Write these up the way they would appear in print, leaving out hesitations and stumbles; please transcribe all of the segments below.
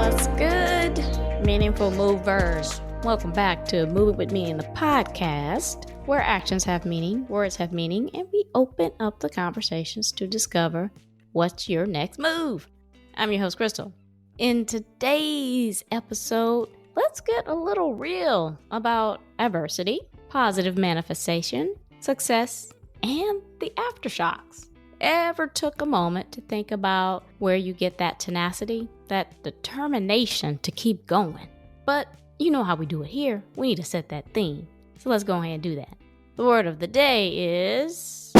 What's good, meaningful movers? Welcome back to Moving With Me in the podcast, where actions have meaning, words have meaning, and we open up the conversations to discover what's your next move. I'm your host, Krystal. In today's episode, let's get a little real about adversity, positive manifestation, success, and the aftershocks. Ever took a moment to think about where you get that tenacity, that determination to keep going? But you know how we do it here. We need to set that theme. So let's go ahead and do that. The word of the day is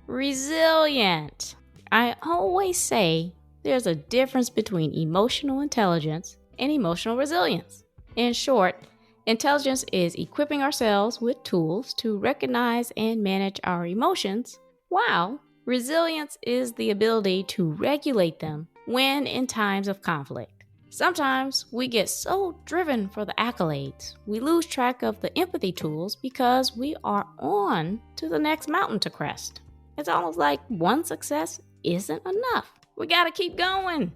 resilient. I always say there's a difference between emotional intelligence and emotional resilience. In short, intelligence is equipping ourselves with tools to recognize and manage our emotions, while resilience is the ability to regulate them when in times of conflict. Sometimes we get so driven for the accolades, we lose track of the empathy tools because we are on to the next mountain to crest. It's almost like one success isn't enough. We gotta keep going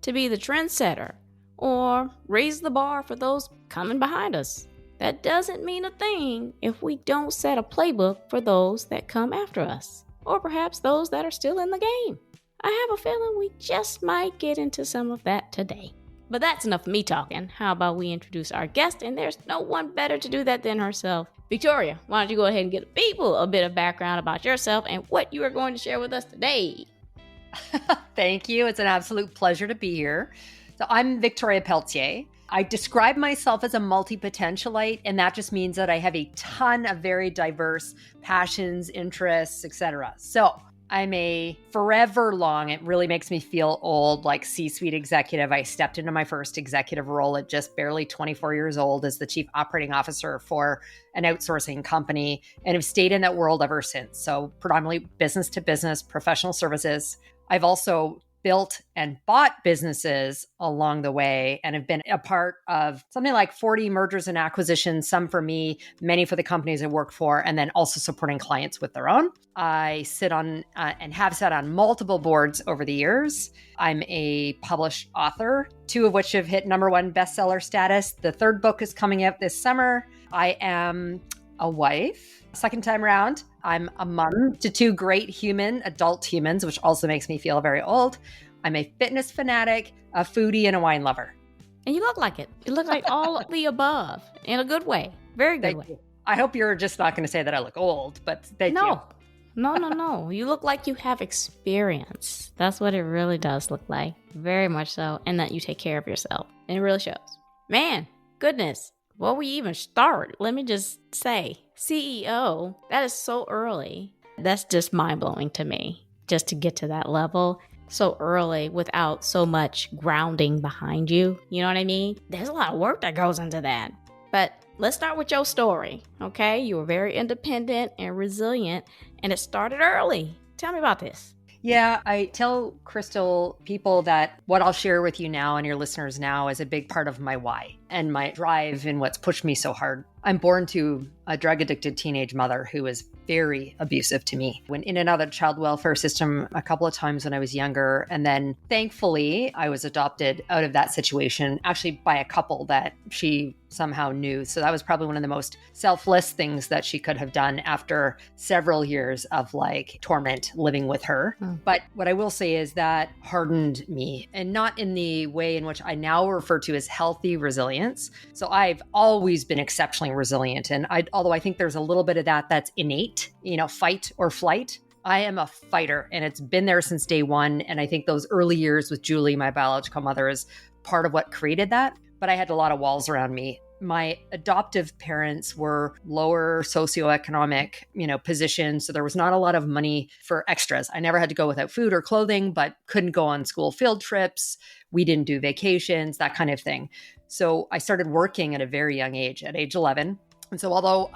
to be the trendsetter or raise the bar for those coming behind us. That doesn't mean a thing if we don't set a playbook for those that come after us, or perhaps those that are still in the game. I have a feeling we just might get into some of that today. But that's enough of me talking. How about we introduce our guest? And there's no one better to do that than herself. Victoria, why don't you go ahead and give people a bit of background about yourself and what you are going to share with us today? Thank you. It's an absolute pleasure to be here. So I'm Victoria Pelletier. I describe myself as a multi-potentialite, and that just means that I have a ton of very diverse passions, interests, etc. So I'm a forever long, it really makes me feel old, like C-suite executive. I stepped into my first executive role at just barely 24 years old as the chief operating officer for an outsourcing company, and have stayed in that world ever since. So predominantly business to business, professional services. I've also built and bought businesses along the way and have been a part of something like 40 mergers and acquisitions, some for me, many for the companies I work for, and then also supporting clients with their own. I sit on and have sat on multiple boards over the years. I'm a published author, 2 of which have hit #1 bestseller status. The 3rd book is coming out this summer. I am a wife. Second time around, I'm a mom to 2 great adult humans, which also makes me feel very old. I'm a fitness fanatic, a foodie, and a wine lover. And you look like it. You look like all of the above in a good way. Very good way. You. I hope you're just not going to say that I look old, but thank you. No. You look like you have experience. That's what it really does look like. Very much so. And that you take care of yourself. And it really shows. Man, goodness. Before we even start, let me just say, CEO, that is so early. That's just mind-blowing to me, just to get to that level so early without so much grounding behind you. You know what I mean? There's a lot of work that goes into that. But let's start with your story, okay? You were very independent and resilient, and it started early. Tell me about this. Yeah, I tell Krystal people that what I'll share with you now and your listeners now is a big part of my why and my drive and what's pushed me so hard. I'm born to a drug-addicted teenage mother who was very abusive to me. Went in and out of the child welfare system a couple of times when I was younger. And then thankfully, I was adopted out of that situation, actually by a couple that she somehow knew. So that was probably one of the most selfless things that she could have done after several years of like torment living with her. But what I will say is that hardened me, and not in the way in which I now refer to as healthy resilience. So I've always been exceptionally resilient. And although I think there's a little bit of that's innate, fight or flight. I am a fighter, and it's been there since day one. And I think those early years with Julie, my biological mother, is part of what created that. But I had a lot of walls around me. My adoptive parents were lower socioeconomic, positions. So there was not a lot of money for extras. I never had to go without food or clothing, but couldn't go on school field trips. We didn't do vacations, that kind of thing. So I started working at a very young age, at age 11. And so although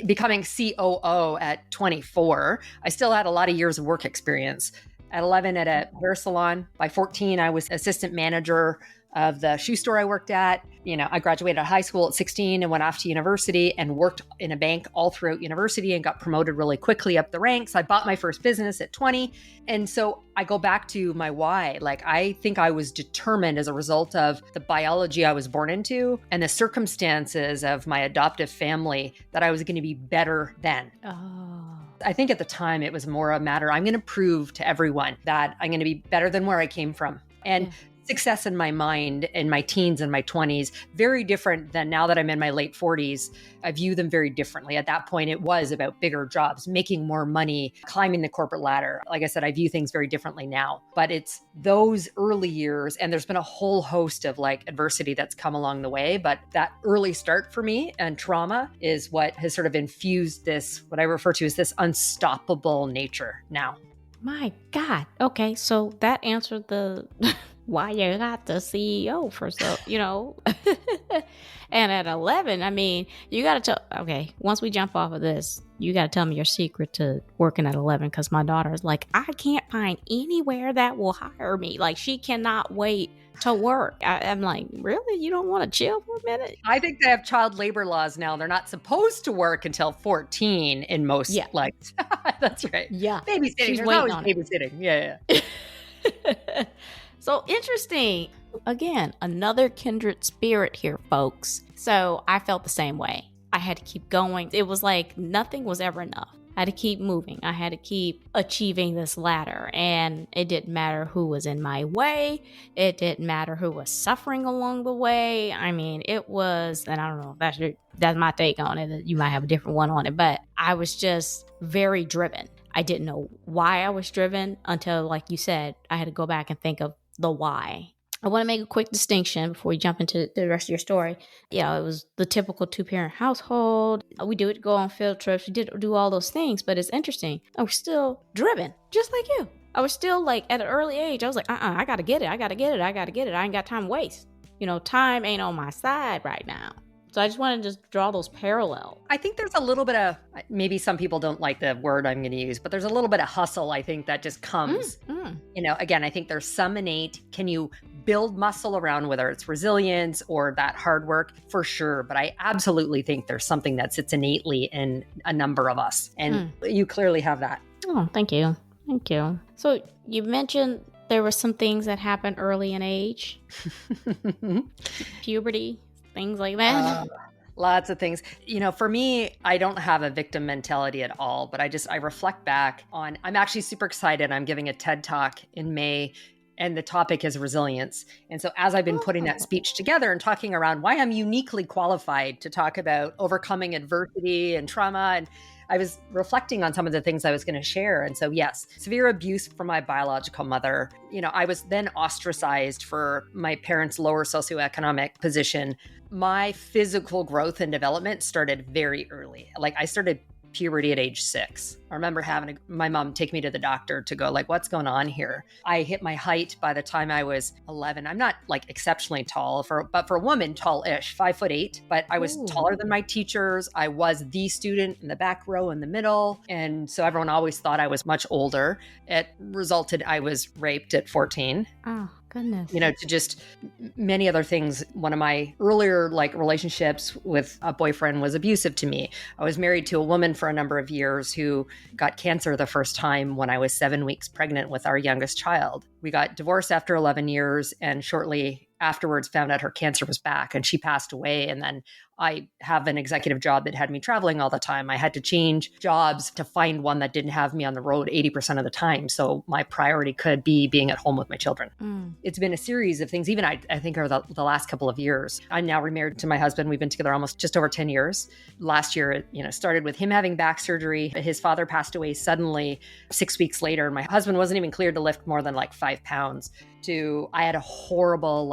becoming COO at 24, I still had a lot of years of work experience. At 11 at a hair salon. By 14, I was assistant manager of the shoe store I worked at. I graduated high school at 16 and went off to university and worked in a bank all throughout university and got promoted really quickly up the ranks. I bought my first business at 20. And so I go back to my why. Like, I think I was determined as a result of the biology I was born into and the circumstances of my adoptive family that I was going to be better than. Oh. I think at the time it was more a matter, I'm going to prove to everyone that I'm going to be better than where I came from. And success in my mind in my teens and my 20s, very different than now that I'm in my late 40s. I view them very differently. At that point, it was about bigger jobs, making more money, climbing the corporate ladder. Like I said, I view things very differently now, but it's those early years. And there's been a whole host of like adversity that's come along the way. But that early start for me and trauma is what has sort of infused this, what I refer to as this unstoppable nature now. My God. Okay. So that answered the why you got the CEO for And at 11, I mean, you got to tell, okay, once we jump off of this, you got to tell me your secret to working at 11, because my daughter is like, I can't find anywhere that will hire me. Like, she cannot wait to work. I'm like, really? You don't want to chill for a minute? I think they have child labor laws now. They're not supposed to work until 14 in most, that's right. Yeah. Babysitting. She's There's waiting always on babysitting. Yeah. So interesting. Again, another kindred spirit here, folks. So I felt the same way. I had to keep going. It was like nothing was ever enough. I had to keep moving. I had to keep achieving this ladder. And it didn't matter who was in my way. It didn't matter who was suffering along the way. I mean, it was, and I don't know, that's my take on it. You might have a different one on it, but I was just very driven. I didn't know why I was driven until, like you said, I had to go back and think of the why. I want to make a quick distinction before we jump into the rest of your story. It was the typical 2-parent household. We go on field trips. We did do all those things, but it's interesting. I was still driven, just like you. I was still like, at an early age, I was like, I got to get it. I ain't got time to waste. Time ain't on my side right now. So I just want to just draw those parallels. I think there's a little bit of, maybe some people don't like the word I'm going to use, but there's a little bit of hustle, I think, that just comes. Again, I think there's some innate, can you build muscle around whether it's resilience or that hard work? For sure. But I absolutely think there's something that sits innately in a number of us. And you clearly have that. Oh, thank you. Thank you. So you mentioned there were some things that happened early in age. Puberty. Things like that. Lots of things. For me, I don't have a victim mentality at all, but I reflect back on, I'm actually super excited. I'm giving a TED Talk in May, and the topic is resilience. And so as I've been putting that speech together and talking around why I'm uniquely qualified to talk about overcoming adversity and trauma, and I was reflecting on some of the things I was going to share. And so, yes, severe abuse from my biological mother. I was then ostracized for my parents' lower socioeconomic position. My physical growth and development started very early. Like, I started puberty at age 6. I remember having my mom take me to the doctor to go like, what's going on here? I hit my height by the time I was 11. I'm not like exceptionally tall, but for a woman, tall-ish, 5'8", but I was taller than my teachers. I was the student in the back row in the middle. And so everyone always thought I was much older. It resulted, I was raped at 14. Oh, goodness. To just many other things. One of my earlier relationships with a boyfriend was abusive to me. I was married to a woman for a number of years who got cancer the first time when I was 7 weeks pregnant with our youngest child. We got divorced after 11 years and shortly afterwards found out her cancer was back and she passed away. And then I have an executive job that had me traveling all the time. I had to change jobs to find one that didn't have me on the road 80% of the time. So my priority could be being at home with my children. It's been a series of things, even I think over the last couple of years. I'm now remarried to my husband. We've been together almost just over 10 years. Last year, started with him having back surgery. His father passed away suddenly 6 weeks later. My husband wasn't even cleared to lift more than 5 pounds. I had a horrible,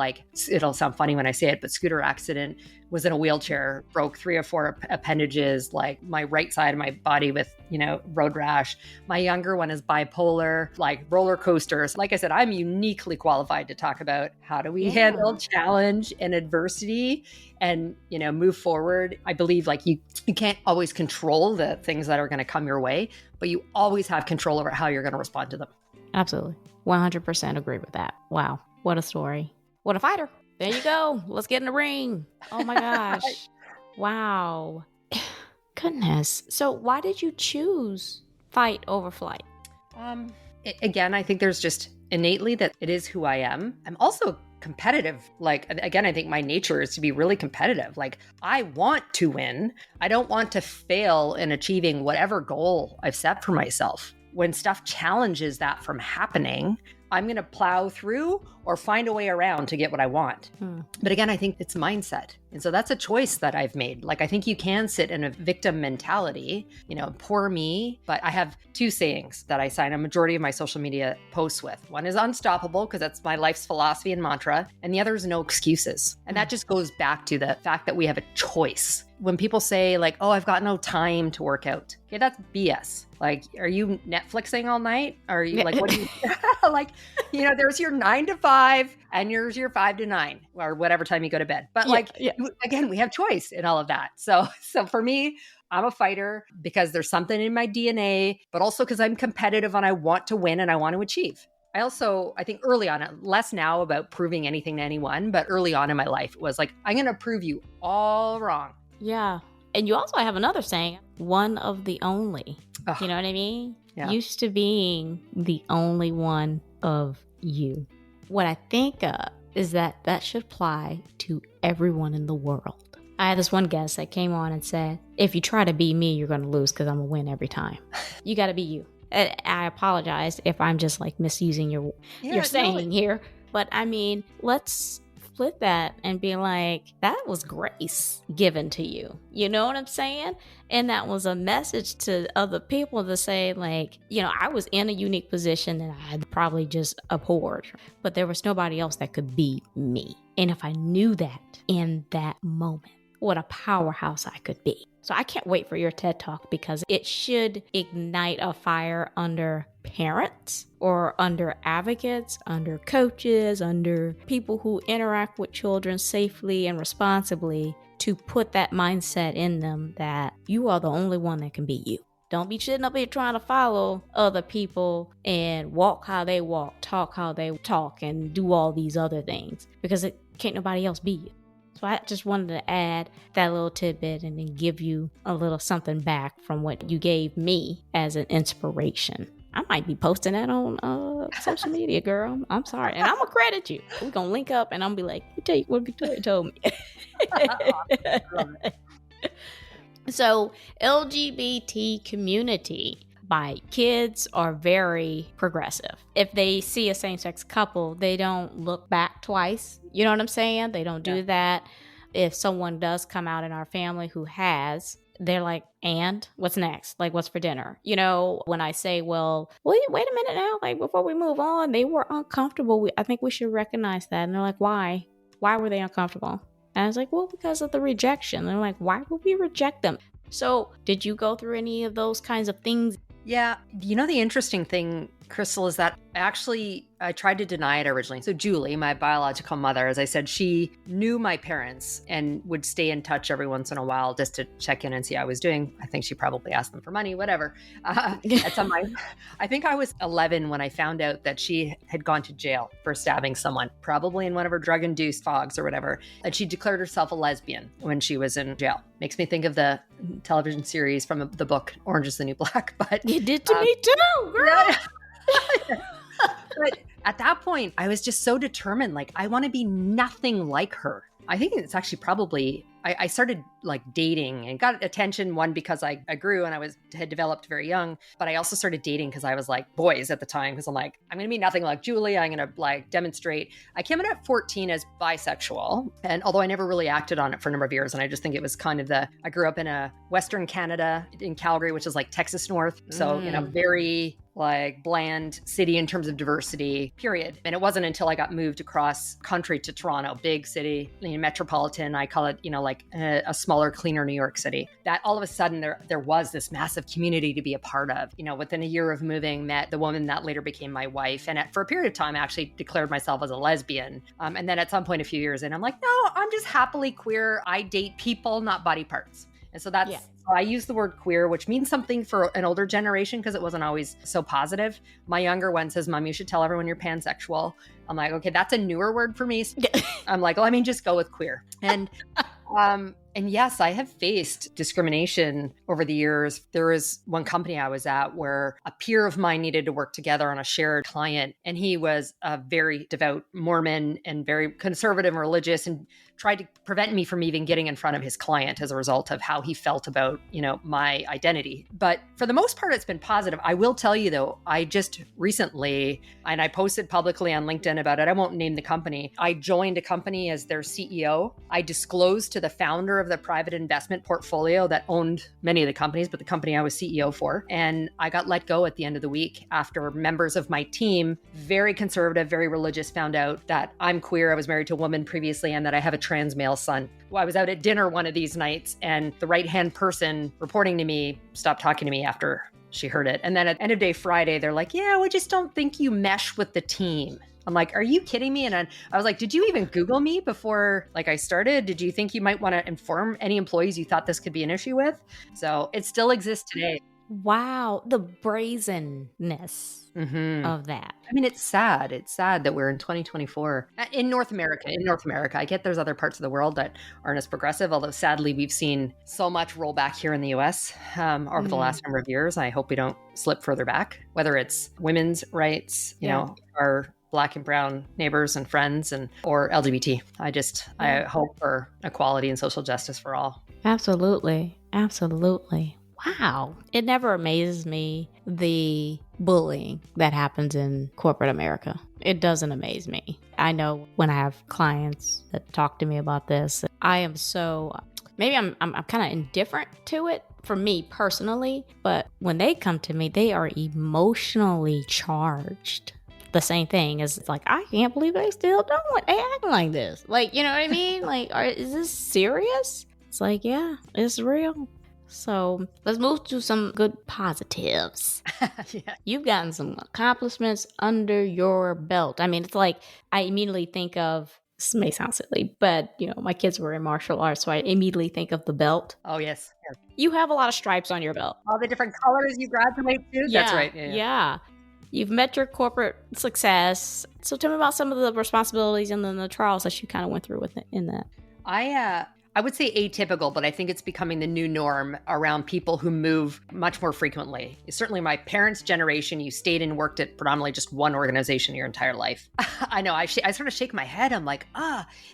it'll sound funny when I say it, but scooter accident, was in a wheelchair, broke 3 or 4 appendages, my right side of my body with, road rash. My younger one is bipolar, roller coasters. Like I said, I'm uniquely qualified to talk about how do we handle challenge and adversity and, move forward. I believe you can't always control the things that are going to come your way, but you always have control over how you're going to respond to them. Absolutely. 100% agree with that. Wow. What a story. What a fighter. There you go. Let's get in the ring. Oh my gosh. Wow. Goodness. So why did you choose fight over flight? Again, I think there's just innately that it is who I am. I'm also competitive. Like, again, I think my nature is to be really competitive. Like, I want to win. I don't want to fail in achieving whatever goal I've set for myself. When stuff challenges that from happening, I'm going to plow through or find a way around to get what I want. But again, I think it's mindset. And so that's a choice that I've made. Like, I think you can sit in a victim mentality, poor me. But I have two sayings that I sign a majority of my social media posts with. One is unstoppable, because that's my life's philosophy and mantra. And the other is no excuses. And that just goes back to the fact that we have a choice. When people say like, oh, I've got no time to work out. Okay, that's BS. Like, are you Netflixing all night? Or are you like, what do you like, there's your 9 to 5 and there's your 5 to 9 or whatever time you go to bed. But again, we have choice in all of that. So for me, I'm a fighter because there's something in my DNA, but also because I'm competitive and I want to win and I want to achieve. I think early on, less now about proving anything to anyone, but early on in my life, it was like, I'm going to prove you all wrong. Yeah. And you also have another saying, one of the only. Oh, you know what I mean? Yeah. Used to being the only one of you. What I think is that should apply to everyone in the world. I had this one guest that came on and said, if you try to be me, you're going to lose because I'm going to win every time. You got to be you. I apologize if I'm just like misusing your saying here. But I mean, let's flip that and be like, that was grace given to you. You know what I'm saying? And that was a message to other people to say like, I was in a unique position that I had probably just abhorred, but there was nobody else that could be me. And if I knew that in that moment, what a powerhouse I could be. So I can't wait for your TED Talk, because it should ignite a fire under parents or under advocates, under coaches, under people who interact with children safely and responsibly, to put that mindset in them that you are the only one that can be you. Don't be sitting up here trying to follow other people and walk how they walk, talk how they talk, and do all these other things, because it can't nobody else be you. So I just wanted to add that little tidbit and then give you a little something back from what you gave me as an inspiration. I might be posting that on social media, girl. I'm sorry. And I'm going to credit you. We're going to link up and I'm going to be like, let me tell you what Victoria told me. So LGBT community by kids are very progressive. If they see a same-sex couple, they don't look back twice. You know what I'm saying? They don't do that. If someone does come out in our family who has, they're like, and what's next? Like, what's for dinner? When I say, well, wait a minute now, like before we move on, they were uncomfortable. I think we should recognize that. And they're like, why? Why were they uncomfortable? And I was like, well, because of the rejection. And they're like, why would we reject them? So did you go through any of those kinds of things? Yeah. The interesting thing, Krystal, is that I tried to deny it originally. So Julie, my biological mother, as I said, she knew my parents and would stay in touch every once in a while just to check in and see how I was doing. I think she probably asked them for money, whatever. At some point, I think I was 11 when I found out that she had gone to jail for stabbing someone, probably in one of her drug-induced fogs or whatever. And she declared herself a lesbian when she was in jail. Makes me think of the television series from the book Orange is the New Black. But it did to me too, girl. But at that point, I was just so determined. Like, I want to be nothing like her. I think it's actually probably, I started like dating and got attention, one, because I grew and had developed very young, but I also started dating because I was like boys at the time, because I'm like, I'm going to be nothing like Julie. I'm going to like demonstrate. I came in at 14 as bisexual. And although I never really acted on it for a number of years, and I just think it was kind of I grew up in a Western Canada in Calgary, which is like Texas North. So, very like bland city in terms of diversity, period. And it wasn't until I got moved across country to Toronto, big city, metropolitan, I call it, like a smaller, cleaner New York City, that all of a sudden there was this massive community to be a part of. Within a year of moving, met the woman that later became my wife. And for a period of time, I actually declared myself as a lesbian. And then at some point, a few years in, I'm like, no, I'm just happily queer. I date people, not body parts. And so that's, so I use the word queer, which means something for an older generation because it wasn't always so positive. My younger one says, Mom, you should tell everyone you're pansexual. I'm like, okay, that's a newer word for me. I'm like, just go with queer. And yes, I have faced discrimination over the years. There was one company I was at where a peer of mine needed to work together on a shared client. And he was a very devout Mormon and very conservative and religious, and tried to prevent me from even getting in front of his client as a result of how he felt about, my identity. But for the most part, it's been positive. I will tell you though, I just recently, and I posted publicly on LinkedIn about it, I won't name the company. I joined a company as their CEO. I disclosed to the founder of the private investment portfolio that owned many of the companies, but the company I was CEO for. And I got let go at the end of the week after members of my team, very conservative, very religious, found out that I'm queer. I was married to a woman previously, and that I have a trans male son. Well, I was out at dinner one of these nights, and the right-hand person reporting to me stopped talking to me after she heard it. And then at end of day Friday, they're like, yeah, we just don't think you mesh with the team. I'm like, are you kidding me? And I was like, did you even Google me before I started? Did you think you might want to inform any employees you thought this could be an issue with? So it still exists today. Wow. The brazenness of that. I mean, it's sad. It's sad that we're in 2024 in North America. I get there's other parts of the world that aren't as progressive, although sadly we've seen so much roll back here in the US over the last number of years. I hope we don't slip further back, whether it's women's rights, our Black and brown neighbors and friends, or LGBT. I hope for equality and social justice for all. Absolutely. Wow. It never amazes me, the bullying that happens in corporate America. It doesn't amaze me. I know when I have clients that talk to me about this, I am so, maybe I'm kind of indifferent to it for me personally, but when they come to me, they are emotionally charged. The same thing is like, I can't believe they still don't. They acting like this. Like, you know what I mean? Like, is this serious? It's like, yeah, it's real. So let's move to some good positives. Yeah. You've gotten some accomplishments under your belt. I mean, it's like, I immediately think of, this may sound silly, but my kids were in martial arts, so I immediately think of the belt. Oh, yes. You have a lot of stripes on your belt. All the different colors you graduate to. Yeah, that's right. Yeah. You've met your corporate success. So tell me about some of the responsibilities and then the trials that you kind of went through with it in that. I would say atypical, but I think it's becoming the new norm around people who move much more frequently. Certainly my parents' generation, you stayed and worked at predominantly just one organization your entire life. I know, I sort of shake my head. I'm like,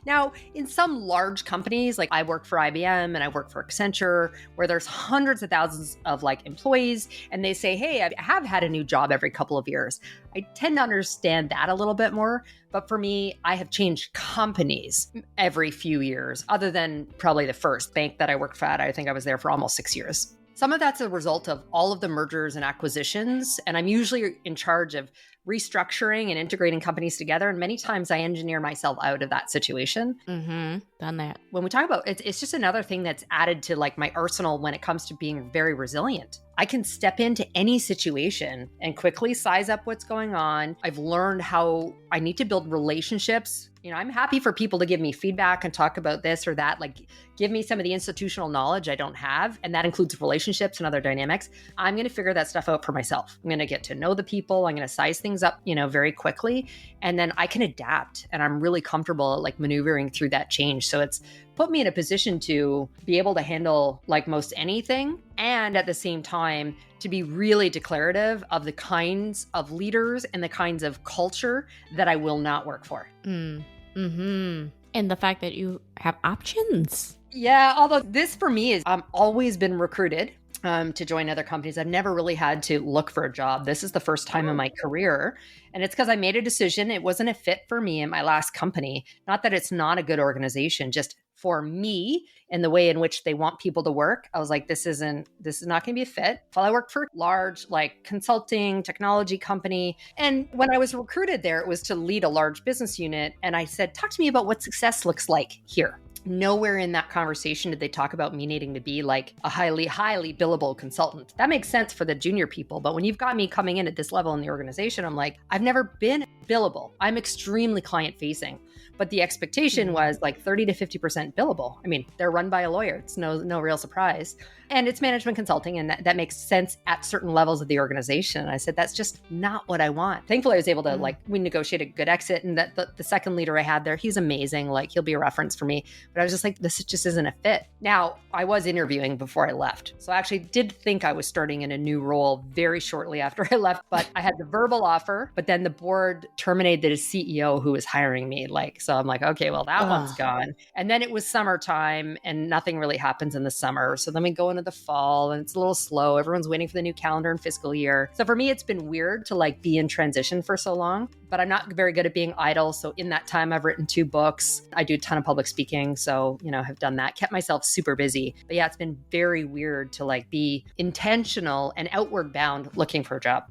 Now, in some large companies, like I work for IBM and I work for Accenture, where there's hundreds of thousands of employees, and they say, hey, I have had a new job every couple of years. I tend to understand that a little bit more. But for me, I have changed companies every few years, other than probably the first bank that I worked for. I think I was there for almost 6 years. Some of that's a result of all of the mergers and acquisitions. And I'm usually in charge of restructuring and integrating companies together. And many times I engineer myself out of that situation. Done that. When we talk about it, it's just another thing that's added to my arsenal when it comes to being very resilient. I can step into any situation and quickly size up what's going on. I've learned how I need to build relationships. I'm happy for people to give me feedback and talk about this or that, give me some of the institutional knowledge I don't have. And that includes relationships and other dynamics. I'm going to figure that stuff out for myself. I'm going to get to know the people. I'm going to size things up, very quickly. And then I can adapt. And I'm really comfortable at maneuvering through that change. So it's put me in a position to be able to handle most anything. And at the same time, to be really declarative of the kinds of leaders and the kinds of culture that I will not work for. And the fact that you have options. Yeah, although this for me is, I've always been recruited to join other companies. I've never really had to look for a job. This is the first time in my career. And it's because I made a decision. It wasn't a fit for me in my last company. Not that it's not a good organization, just for me and the way in which they want people to work. I was like, this is not going to be a fit. Well, I worked for a large consulting technology company. And when I was recruited there, it was to lead a large business unit. And I said, talk to me about what success looks like here. nowhere in that conversation did they talk about me needing to be like a highly, highly billable consultant. That makes sense for the junior people. But when you've got me coming in at this level in the organization, I'm like, I've never been billable. I'm extremely client facing. But the expectation was like 30 to 50% billable. I mean, they're run by a lawyer. It's no real surprise. And it's management consulting. And that makes sense at certain levels of the organization. And I said, that's just not what I want. Thankfully, I was able to we negotiated a good exit. And that the second leader I had there, he's amazing. Like he'll be a reference for me. But I was just like, this just isn't a fit. Now, I was interviewing before I left. So I actually did think I was starting in a new role very shortly after I left. But I had the verbal offer, but then the board terminated his CEO who was hiring me. So I'm like, okay, well, that one's gone. And then it was summertime and nothing really happens in the summer. So then we go into the fall and it's a little slow. Everyone's waiting for the new calendar and fiscal year. So for me, it's been weird to be in transition for so long, but I'm not very good at being idle. So in that time, I've written 2 books. I do a ton of public speaking. So, have done that, kept myself super busy. But yeah, it's been very weird to be intentional and outward bound looking for a job.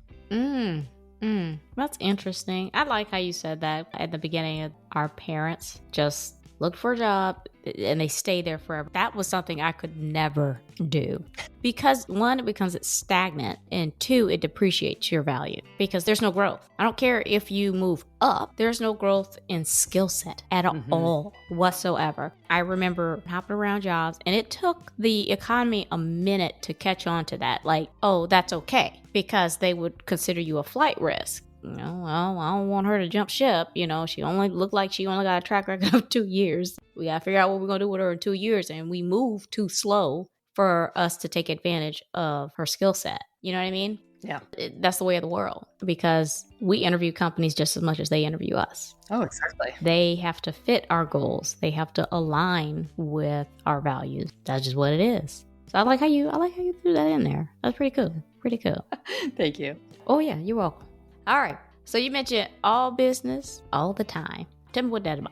That's interesting. I like how you said that at the beginning. Our parents just look for a job and they stay there forever. That was something I could never do because 1, it becomes stagnant, and 2, it depreciates your value because there's no growth. I don't care if you move up, there's no growth in skill set at all whatsoever. I remember hopping around jobs and it took the economy a minute to catch on to that. Oh, that's okay, because they would consider you a flight risk. Well, I don't want her to jump ship. She only looked like she only got a track record of 2 years. We got to figure out what we're going to do with her in 2 years. And we move too slow for us to take advantage of her skill set. You know what I mean? Yeah. That's the way of the world, because we interview companies just as much as they interview us. Oh, exactly. They have to fit our goals. They have to align with our values. That's just what it is. So I like how you threw that in there. That's pretty cool. Pretty cool. Thank you. Oh yeah, you're welcome. All right. So you mentioned all business all the time. Tell me what that's about.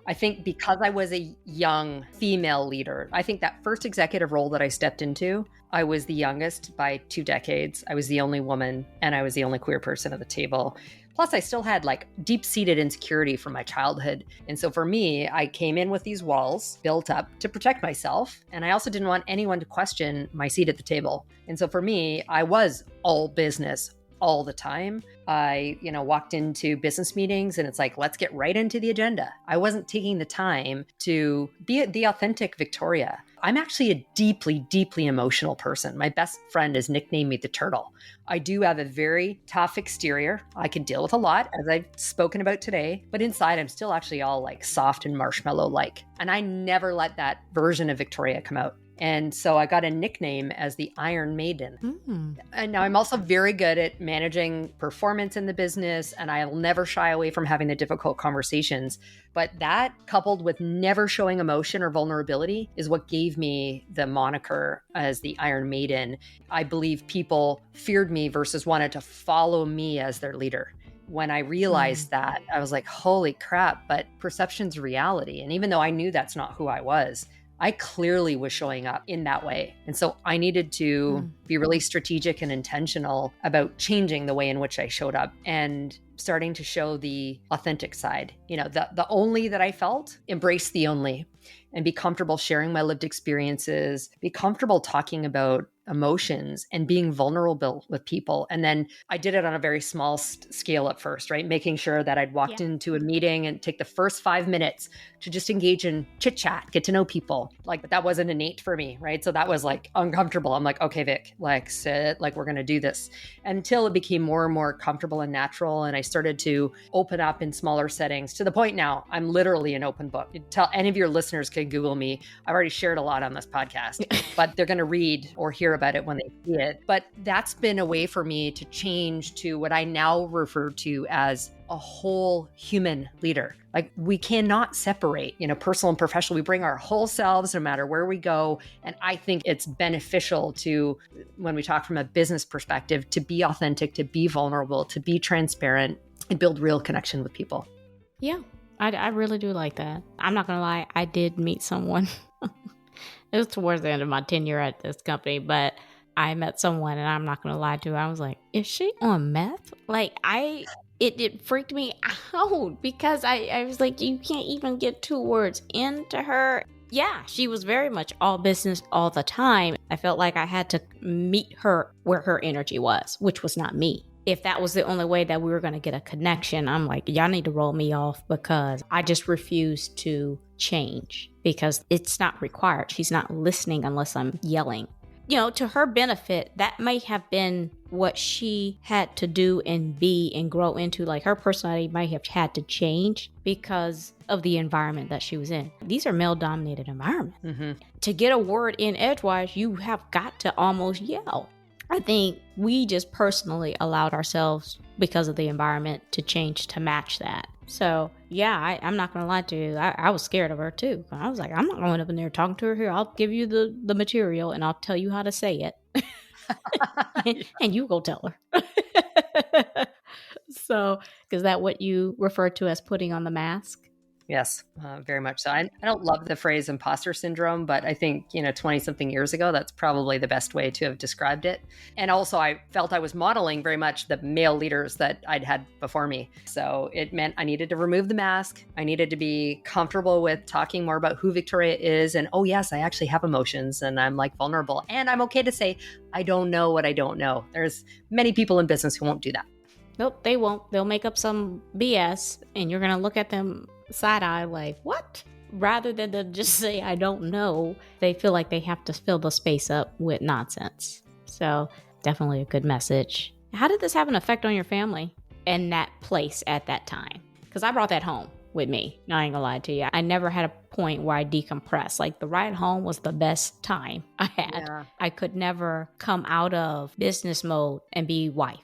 I think because I was a young female leader, I think that first executive role that I stepped into, I was the youngest by 2 decades. I was the only woman and I was the only queer person at the table. Plus, I still had deep-seated insecurity from my childhood. And so for me, I came in with these walls built up to protect myself. And I also didn't want anyone to question my seat at the table. And so for me, I was all business all the time. I, walked into business meetings and it's let's get right into the agenda. I wasn't taking the time to be the authentic Victoria. I'm actually a deeply, deeply emotional person. My best friend has nicknamed me the turtle. I do have a very tough exterior. I can deal with a lot, as I've spoken about today, but inside I'm still actually all soft and marshmallow-like. And I never let that version of Victoria come out. And so I got a nickname as the Iron Maiden. And now I'm also very good at managing performance in the business, and I'll never shy away from having the difficult conversations. But that, coupled with never showing emotion or vulnerability, is what gave me the moniker as the Iron Maiden. I believe people feared me versus wanted to follow me as their leader. When I realized that, I was like, holy crap, but perception's reality. And even though I knew that's not who I was, I clearly was showing up in that way. And so I needed to be really strategic and intentional about changing the way in which I showed up and starting to show the authentic side. The only that I felt, embrace the only, and be comfortable sharing my lived experiences, be comfortable talking about emotions and being vulnerable with people. And then I did it on a very small scale at first, right? Making sure that I'd walked into a meeting and take the first 5 minutes to just engage in chit chat, get to know people. That wasn't innate for me, right? So that was uncomfortable. I'm like, okay, Vic, sit, we're going to do this, until it became more and more comfortable and natural. And I started to open up in smaller settings to the point now I'm literally an open book. Tell any of your listeners can Google me. I've already shared a lot on this podcast, but they're going to read or hear about it when they see it. But that's been a way for me to change to what I now refer to as a whole human leader. We cannot separate, personal and professional. We bring our whole selves no matter where we go. And I think it's beneficial to, when we talk from a business perspective, to be authentic, to be vulnerable, to be transparent, and build real connection with people. Yeah, I really do like that. I'm not going to lie. I did meet someone. It was towards the end of my tenure at this company, but I met someone, and I'm not going to lie to her. I was like, is she on meth? it freaked me out because I was like, you can't even get 2 words into her. Yeah, she was very much all business all the time. I felt like I had to meet her where her energy was, which was not me. If that was the only way that we were going to get a connection, I'm like, y'all need to roll me off because I just refuse to change because it's not required. She's not listening unless I'm yelling. You know, to her benefit, that may have been what she had to do and be and grow into. Like her personality might have had to change because of the environment that she was in. These are male-dominated environments. Mm-hmm. To get a word in edgewise, you have got to almost yell. I think we just personally allowed ourselves, because of the environment, to change to match that. So, yeah, I'm not going to lie to you. I was scared of her, too. I was like, I'm not going up in there talking to her here. I'll give you the material, and I'll tell you how to say it. and you go tell her. So, is that what you refer to as putting on the mask? Yes, very much so. I don't love the phrase imposter syndrome, but I think, 20 something years ago, that's probably the best way to have described it. And also I felt I was modeling very much the male leaders that I'd had before me. So it meant I needed to remove the mask. I needed to be comfortable with talking more about who Victoria is. And, oh yes, I actually have emotions and I'm like vulnerable. And I'm okay to say, I don't know what I don't know. There's many people in business who won't do that. Nope, they won't. They'll make up some BS and you're going to look at them side eye like, what? Rather than to just say, I don't know, they feel like they have to fill the space up with nonsense. So definitely a good message. How did this have an effect on your family and that place at that time? Because I brought that home with me. I ain't gonna lie to you. I never had a point where I decompressed. Like the ride home was the best time I had. Yeah. I could never come out of business mode and be wife.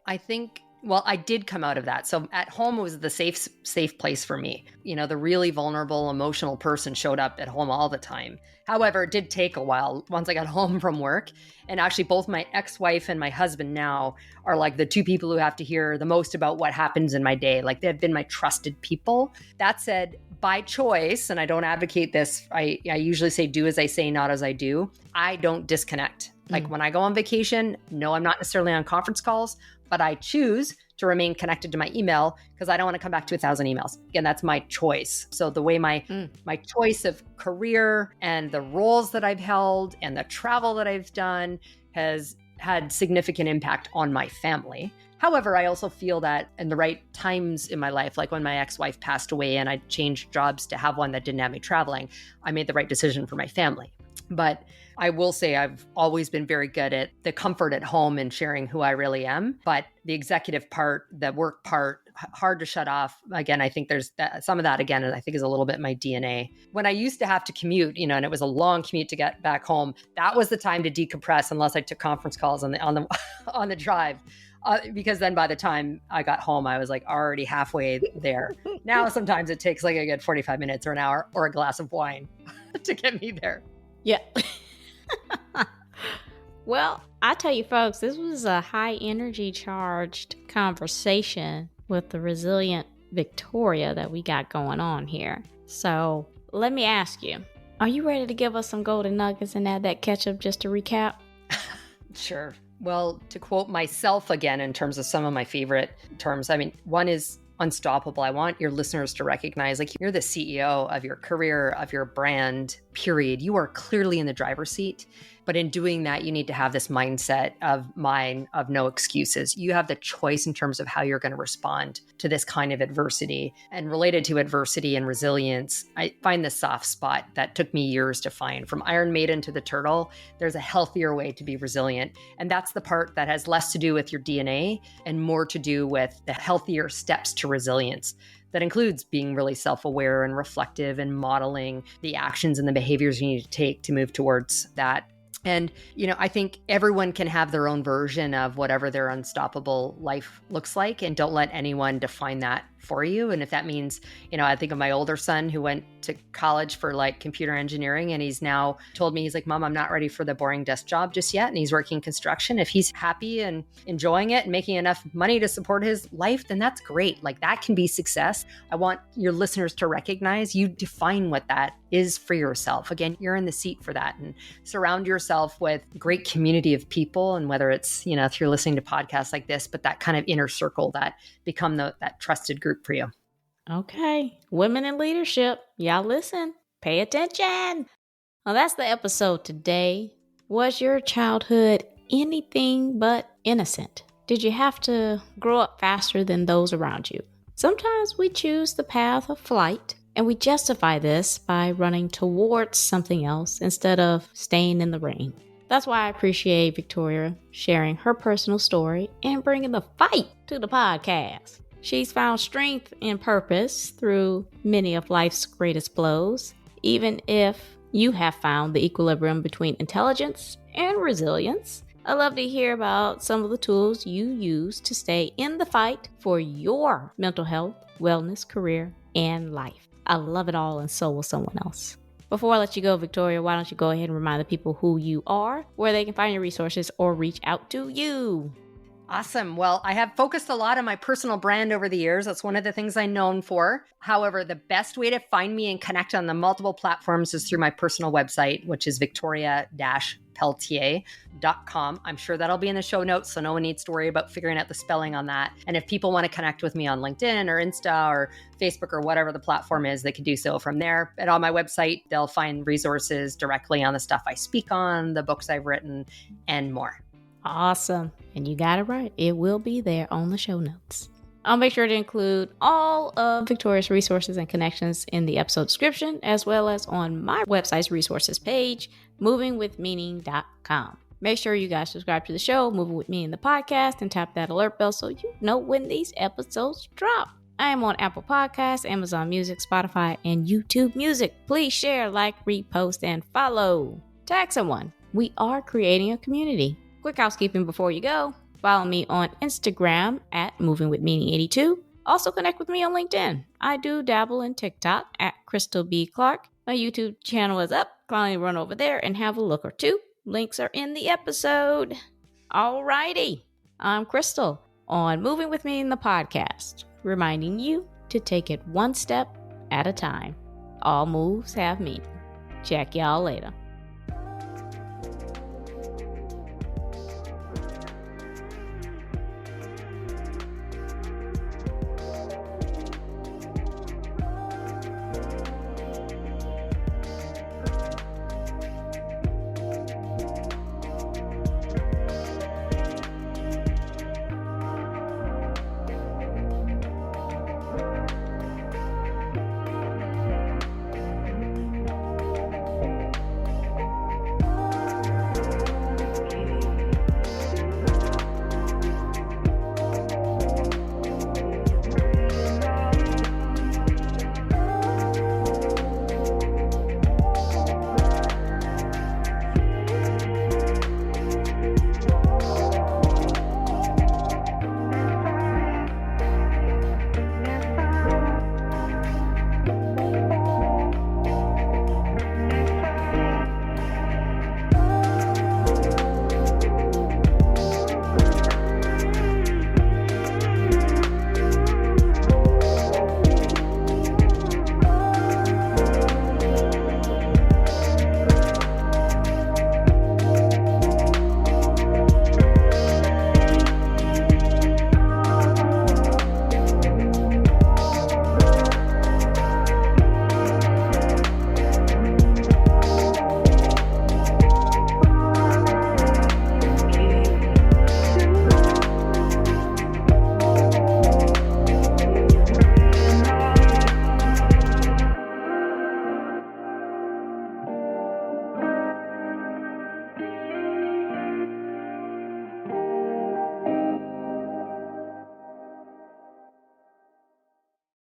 I think Well, I did come out of that. So at home, it was the safe place for me. The really vulnerable, emotional person showed up at home all the time. However, it did take a while once I got home from work. And actually, both my ex-wife and my husband now are like the 2 people who have to hear the most about what happens in my day. Like they've been my trusted people. That said, by choice, and I don't advocate this, I usually say do as I say, not as I do. I don't disconnect. Like when I go on vacation, no, I'm not necessarily on conference calls, but I choose to remain connected to my email because I don't want to come back to 1,000 emails. Again, that's my choice. So the way my choice of career and the roles that I've held and the travel that I've done has had significant impact on my family. However, I also feel that in the right times in my life, like when my ex-wife passed away and I changed jobs to have one that didn't have me traveling, I made the right decision for my family. But I will say I've always been very good at the comfort at home and sharing who I really am. But the executive part, the work part, hard to shut off. Again, I think there's some of that, again, I think is a little bit my DNA. When I used to have to commute, and it was a long commute to get back home, that was the time to decompress unless I took conference calls on the drive. Because then by the time I got home, I was like already halfway there. Now, sometimes it takes like a good 45 minutes or an hour or a glass of wine to get me there. Yeah. Well, I tell you folks, this was a high energy charged conversation with the resilient Victoria that we got going on here. So let me ask you, are you ready to give us some golden nuggets and add that ketchup just to recap? Sure. Well, to quote myself again, in terms of some of my favorite terms, one is unstoppable. I want your listeners to recognize, like, you're the CEO of your career, of your brand, period. You are clearly in the driver's seat. But in doing that, you need to have this mindset of no excuses. You have the choice in terms of how you're going to respond to this kind of adversity. And related to adversity and resilience, I find the soft spot that took me years to find. From Iron Maiden to the turtle, there's a healthier way to be resilient. And that's the part that has less to do with your DNA and more to do with the healthier steps to resilience. That includes being really self-aware and reflective and modeling the actions and the behaviors you need to take to move towards that. And, I think everyone can have their own version of whatever their unstoppable life looks like, and don't let anyone define that for you. And if that means, I think of my older son who went to college for like computer engineering, and he's now told me, he's like, Mom, I'm not ready for the boring desk job just yet. And he's working construction. If he's happy and enjoying it and making enough money to support his life, then that's great. Like that can be success. I want your listeners to recognize you define what that is for yourself. Again, you're in the seat for that, and surround yourself with a great community of people. And whether it's, if you're listening to podcasts like this, but that kind of inner circle that become that trusted group for you. Okay. Women in leadership. Y'all listen. Pay attention. Well, that's the episode today. Was your childhood anything but innocent? Did you have to grow up faster than those around you? Sometimes we choose the path of flight, and we justify this by running towards something else instead of staying in the rain. That's why I appreciate Victoria sharing her personal story and bringing the fight to the podcast. She's found strength and purpose through many of life's greatest blows, even if you have found the equilibrium between intelligence and resilience. I love to hear about some of the tools you use to stay in the fight for your mental health, wellness, career, and life. I love it all, and so will someone else. Before I let you go, Victoria, why don't you go ahead and remind the people who you are, where they can find your resources, or reach out to you. Awesome. Well, I have focused a lot on my personal brand over the years. That's one of the things I'm known for. However, the best way to find me and connect on the multiple platforms is through my personal website, which is Victoria-Pelletier.com. I'm sure that'll be in the show notes, so no one needs to worry about figuring out the spelling on that. And if people want to connect with me on LinkedIn or Insta or Facebook or whatever the platform is, they can do so from there. And on my website, they'll find resources directly on the stuff I speak on, the books I've written, and more. Awesome. And you got it right. It will be there on the show notes. I'll make sure to include all of Victoria's resources and connections in the episode description, as well as on my website's resources page, movingwithmeaning.com. Make sure you guys subscribe to the show, Moving With Me in the podcast, and tap that alert bell so you know when these episodes drop. I am on Apple Podcasts, Amazon Music, Spotify, and YouTube Music. Please share, like, repost, and follow. Tag someone. We are creating a community. Quick housekeeping before you go. Follow me on Instagram at movingwithmeaning82. Also connect with me on LinkedIn. I do dabble in TikTok at Krystal B. Clark. My YouTube channel is up. Kindly run over there and have a look or two. Links are in the episode. Alrighty. I'm Krystal on Moving With Me in the podcast, reminding you to take it one step at a time. All moves have meaning. Check y'all later.